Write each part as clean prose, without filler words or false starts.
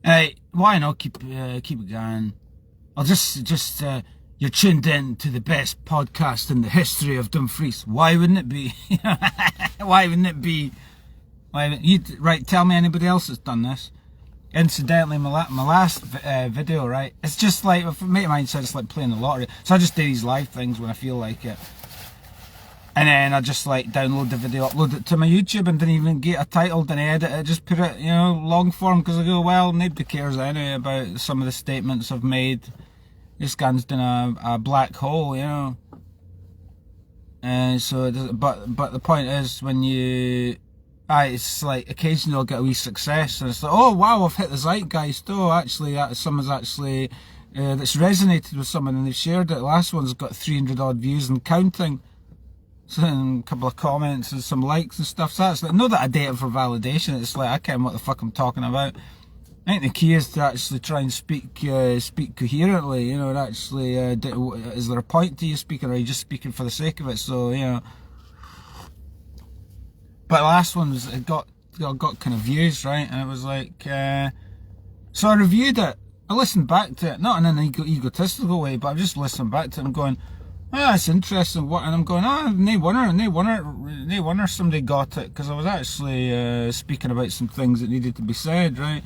Why not keep it going? I'll just you're tuned in to the best podcast in the history of Dumfries. Why wouldn't it be? Why wouldn't it be? Right, tell me anybody else that's done this. Incidentally, my last video, right, it's just like, if a mate of mine said it's like playing the lottery. So I just do these live things when I feel like it. And then I just like download the video, upload it to my YouTube, and didn't even get a title, didn't edit it, just put it, long form, because I go, well, nobody cares anyway about some of the statements I've made. This gun's doing a black hole, And so, but the point is, when you, it's like occasionally I'll get a wee success, and it's like, oh wow, I've hit the zeitgeist. Oh, actually, someone's actually that's resonated with someone, and they've shared it. The last one's got 300 odd views and counting. So, and a couple of comments and some likes and stuff. So that's like, not that I date it for validation. It's like, I can't know what the fuck I'm talking about. I think the key is to actually try and speak coherently, and actually, is there a point to you speaking, or are you just speaking for the sake of it? So, But the last one was, it got kind of views, right? And it was like, so I reviewed it. I listened back to it, not in an egotistical way, but I just listened back to it and going, oh, that's interesting. And I'm going, no wonder somebody got it, because I was actually speaking about some things that needed to be said, right?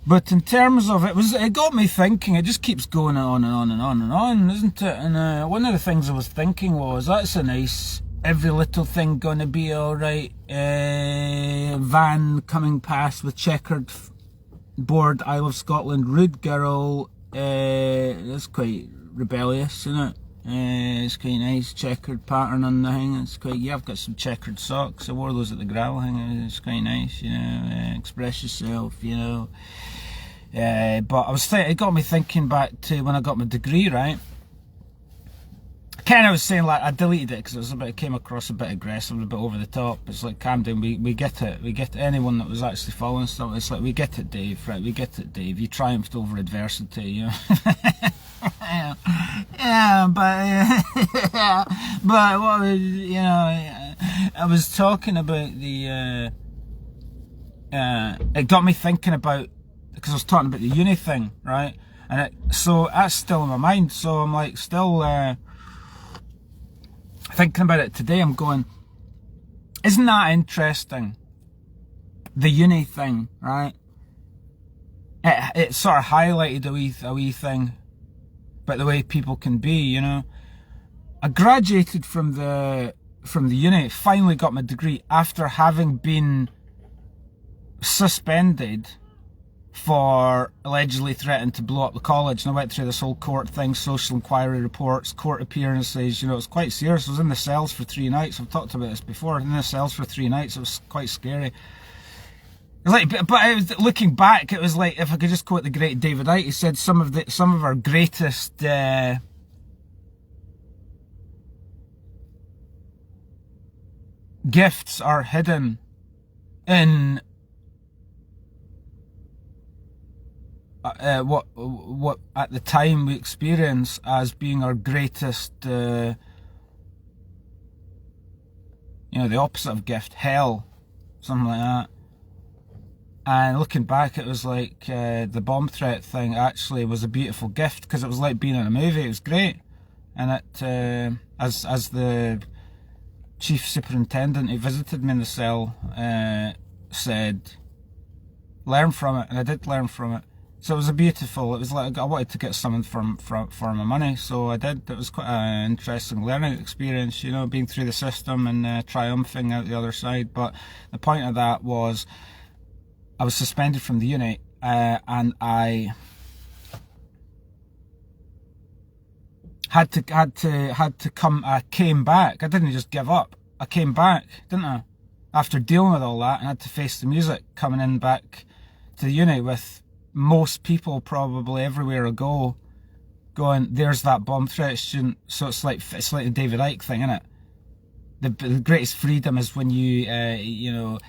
But in terms of it got me thinking. It just keeps going on and on and on and on, isn't it? And one of the things I was thinking was, that's a nice, every little thing gonna be alright. Van coming past with checkered board, Isle of Scotland, rude girl. That's quite rebellious, isn't it? It's quite nice, checkered pattern on the thing. It's quite, I've got some checkered socks. I wore those at the Gravel thing. It's quite nice, express yourself, but I was it got me thinking back to when I got my degree, right? I was saying, like, I deleted it because it came across a bit aggressive, a bit over the top. It's like, calm down, we get it. We get it. Anyone that was actually following stuff, it's like, we get it, Dave, right? We get it, Dave. You triumphed over adversity, but what I was talking about it got me thinking about, because I was talking about the uni thing, right? And so that's still in my mind. So I'm like still thinking about it today. I'm going, isn't that interesting? The uni thing, right? It sort of highlighted a wee thing about the way people can be, I graduated from the uni, finally got my degree after having been suspended for allegedly threatening to blow up the college. And I went through this whole court thing, social inquiry reports, court appearances, it was quite serious. I was in the cells for 3 nights. I've talked about this before. In the cells for 3 nights, it was quite scary. It was like, but it was, looking back, it was like, if I could just quote the great David Icke, he said some of our greatest gifts are hidden in what at the time we experience as being our greatest, the opposite of gift, hell, something like that. And looking back, it was like the bomb threat thing actually was a beautiful gift, because it was like being in a movie. It was great. And it, as the chief superintendent who visited me in the cell said, learn from it. And I did learn from it. So it was it was like, I wanted to get something for my money, so I did. It was quite an interesting learning experience, being through the system and triumphing out the other side. But the point of that was, I was suspended from the uni, and I had to come. I came back. I didn't just give up. I came back, didn't I? After dealing with all that, and had to face the music coming in back to the uni with most people probably everywhere I go going, there's that bomb threat student. So it's like the David Icke thing, isn't it? The greatest freedom is when you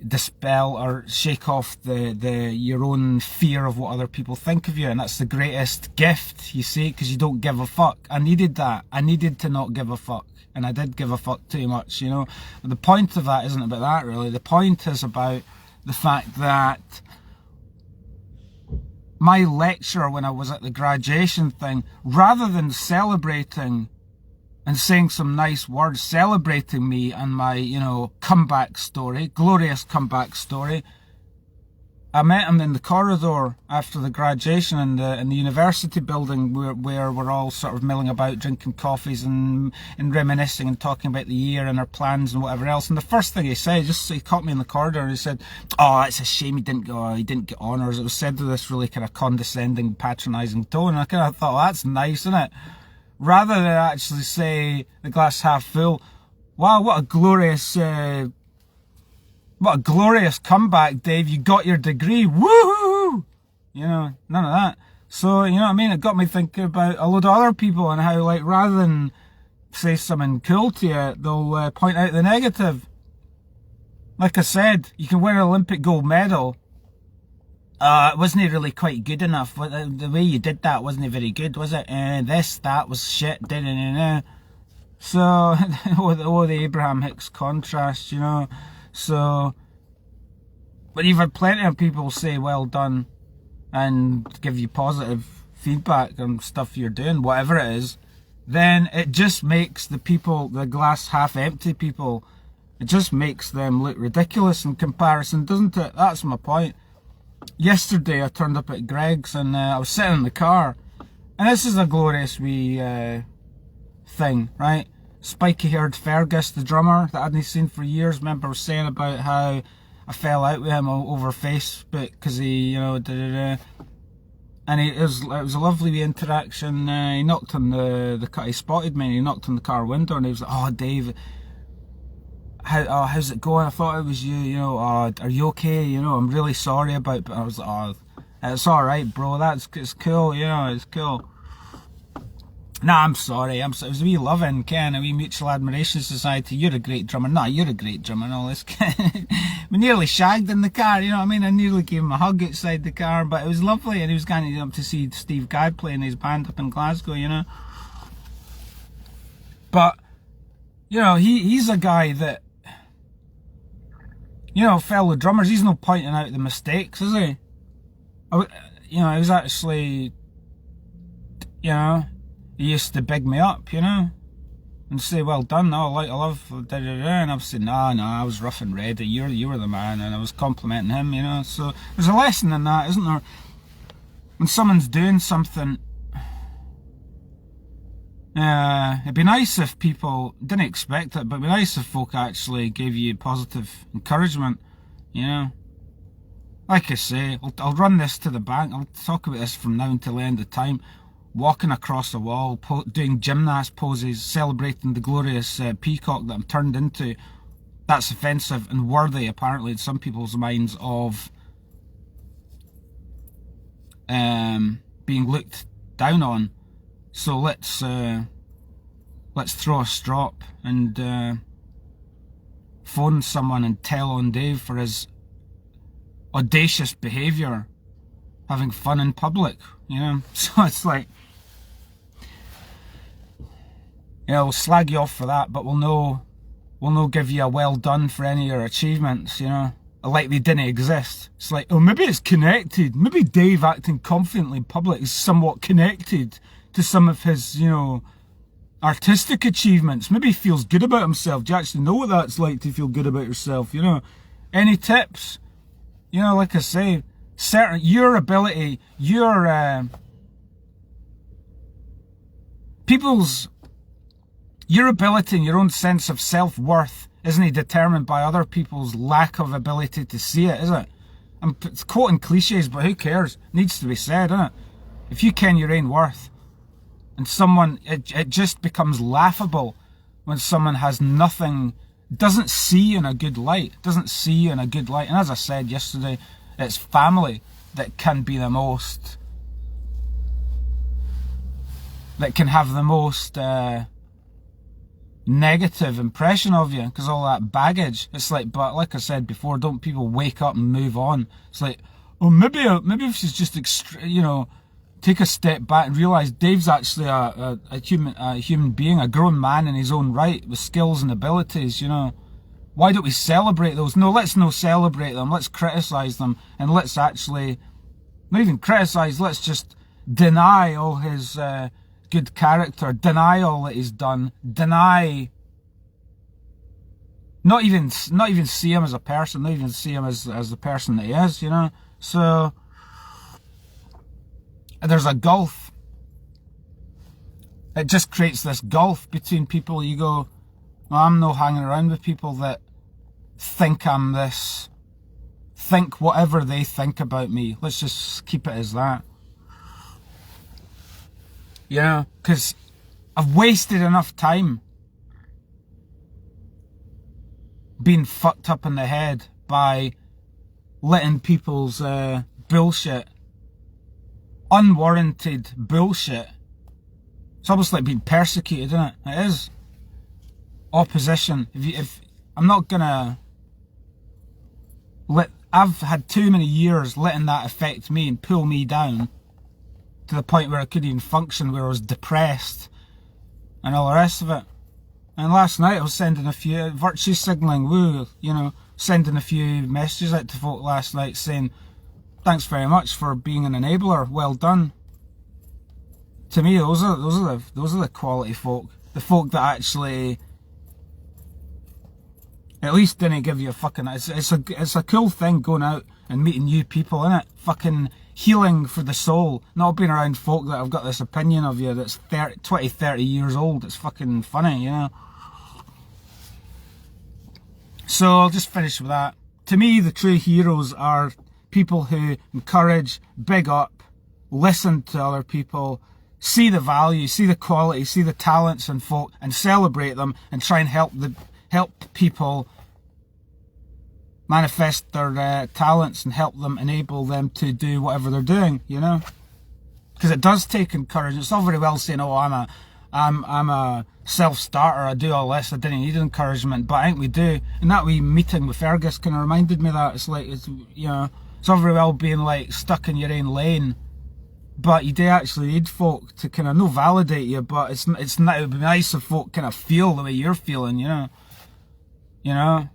dispel or shake off your own fear of what other people think of you, and that's the greatest gift, you see, because you don't give a fuck. I needed that. I needed to not give a fuck, and I did give a fuck too much, But the point of that isn't about that, really. The point is about the fact that my lecture when I was at the graduation thing, rather than celebrating and saying some nice words, celebrating me and my, you know, comeback story, glorious comeback story, I met him in the corridor after the graduation in the university building where we're all sort of milling about, drinking coffees and reminiscing and talking about the year and our plans and whatever else. And the first thing he said, he caught me in the corridor and he said, "Oh, it's a shame he didn't get honours." It was said with this really kind of condescending, patronising tone. And I kind of thought, well, that's nice, isn't it? Rather than actually say the glass half full, wow, what a glorious comeback, Dave. You got your degree. Woohoo! You know, none of that. So, you know what I mean? It got me thinking about a load of other people and how, like, rather than say something cool to you, they'll point out the negative. Like I said, you can win an Olympic gold medal. It wasn't really quite good enough. The way you did that wasn't very good, was it? That was shit. So, the Abraham Hicks contrast, you know. So, but you've had plenty of people say well done and give you positive feedback on stuff you're doing, whatever it is, then it just makes the people, the glass half empty people, it just makes them look ridiculous in comparison, doesn't it? That's my point. Yesterday I turned up at Greg's and I was sitting in the car, and this is a glorious wee thing, right? Spiky-haired Fergus, the drummer that I hadn't seen for years, remember I was saying about how I fell out with him over Facebook because he, you know, and it was a lovely wee interaction. He knocked on the car, he spotted me and he knocked on the car window and he was like, "Oh, Dave, how's it going? I thought it was you, you know, are you okay? You know, I'm really sorry about," but I was like, "Oh, it's alright, bro, it's cool, you know, it's cool." Nah, I'm sorry. It was a wee loving, Ken, a wee mutual admiration society. You're a great drummer. Nah, you're a great drummer and all this. We nearly shagged in the car, you know what I mean? I nearly gave him a hug outside the car, but it was lovely, and he was going up to see Steve Gadd playing his band up in Glasgow, you know. But, you know, he's a guy that, you know, fellow drummers, he's not pointing out the mistakes, is he? You know, he was actually, you know, he used to big me up, you know, and say, "Well done, oh, I love, da, da, da," and I was saying, "No, I was rough and ready, you were the man," and I was complimenting him, you know, so there's a lesson in that, isn't there? When someone's doing something, it'd be nice if people, didn't expect it, but it'd be nice if folk actually gave you positive encouragement, you know. Like I say, I'll run this to the bank, I'll talk about this from now until the end of time. Walking across a wall, doing gymnast poses, celebrating the glorious peacock that I'm turned into, that's offensive and worthy, apparently, in some people's minds, of being looked down on. So let's throw a strop and phone someone and tell on Dave for his audacious behaviour, having fun in public, you know. So it's like, you know, we'll slag you off for that, but we'll no give you a well done for any of your achievements, you know, like they didn't exist. It's like, oh, maybe it's connected. Maybe Dave acting confidently in public is somewhat connected to some of his, you know, artistic achievements. Maybe he feels good about himself. Do you actually know what that's like to feel good about yourself, you know? Any tips? You know, like I say, your ability, your ability and your own sense of self-worth isn't determined by other people's lack of ability to see it, is it? I'm quoting cliches, but who cares? It needs to be said, doesn't it? If you ken your own worth, and it just becomes laughable when someone has nothing, doesn't see you in a good light, And as I said yesterday, it's family that can be the most, that can have the most negative impression of you, because all that baggage. It's like, but like I said before, don't people wake up and move on? It's like, oh, maybe if she's just you know, take a step back and realise Dave's actually a human being, a grown man in his own right, with skills and abilities, you know. Why don't we celebrate those? No, let's not celebrate them, let's criticise them, and let's actually not even criticise, let's just deny all his good character, deny all that he's done, deny, not even see him as a person, not even see him as the person that he is, you know. So there's a gulf. It just creates this gulf between people. You go, well, I'm not hanging around with people that think I'm this, think whatever they think about me. Let's just keep it as that. You know, because I've wasted enough time being fucked up in the head by letting people's bullshit, unwarranted bullshit. It's almost like being persecuted, isn't it? It is. Opposition. If I'm not gonna I've had too many years letting that affect me and pull me down to the point where I couldn't even function, where I was depressed and all the rest of it. And last night I was sending a few, virtue signalling, woo, you know, sending a few messages out to folk last night saying, thanks very much for being an enabler, well done. To me, those are the quality folk. The folk that actually at least didn't give you a fucking... It's a cool thing going out and meeting new people, innit? Fucking healing for the soul. Not being around folk that have got this opinion of you that's 20, 30 years old. It's fucking funny, you know? So I'll just finish with that. To me, the true heroes are people who encourage, big up, listen to other people, see the value, see the quality, see the talents in folk, and celebrate them, and try and help people manifest their talents and help them, enable them to do whatever they're doing, you know? Because it does take encouragement. It's all very well saying, oh, I'm a self-starter, I do all this, I didn't need encouragement, but I think we do. And that wee meeting with Fergus kind of reminded me of that. It's like, you know, it's all very well being like stuck in your own lane, but you do actually need folk to kind of, no validate you, but it would be nice if folk kind of feel the way you're feeling, you know? You know?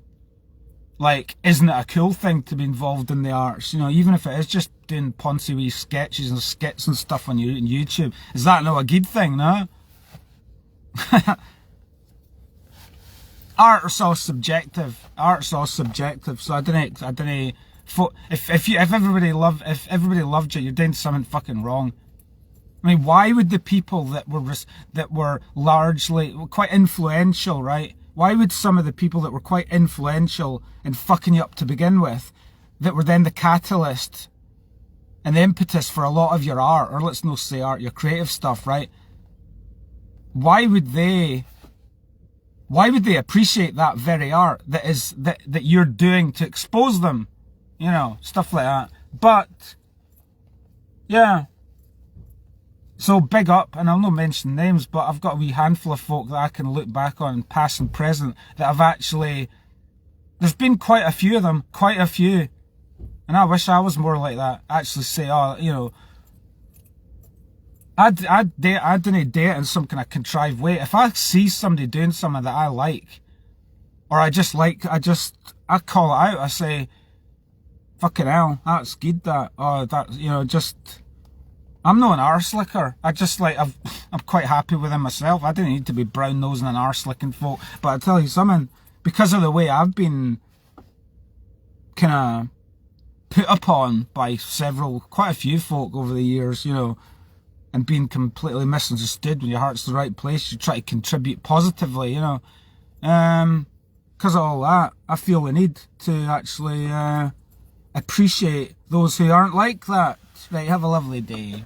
Like, isn't it a cool thing to be involved in the arts? You know, even if it is just doing poncy wee sketches and skits and stuff on YouTube. Is that not a good thing, no? Art's all subjective. Art's all subjective. So I don't. If everybody loved you, you're doing something fucking wrong. I mean, why would the people that were largely quite influential, right? Why would some of the people that were quite influential in fucking you up to begin with, that were then the catalyst and the impetus for a lot of your art, or let's not say art, your creative stuff, right? Why would they appreciate that very art that you're doing to expose them? You know, stuff like that. But yeah. So big up, and I'll not mention names, but I've got a wee handful of folk that I can look back on, past and present, that I've actually... There's been quite a few of them, quite a few. And I wish I was more like that. Actually say, oh, you know, I didn't dare it in some kind of contrived way. If I see somebody doing something that I like, or I call it out, I say, fucking hell, that's good that, or that, you know, just... I'm not an arse licker. I just like, I'm quite happy with it myself. I didn't need to be brown nosing and arse licking folk. But I tell you something, because of the way I've been kind of put upon by quite a few folk over the years, you know, and being completely misunderstood when your heart's in the right place, you try to contribute positively, you know. Because of all that, I feel the need to actually appreciate those who aren't like that. Right, have a lovely day.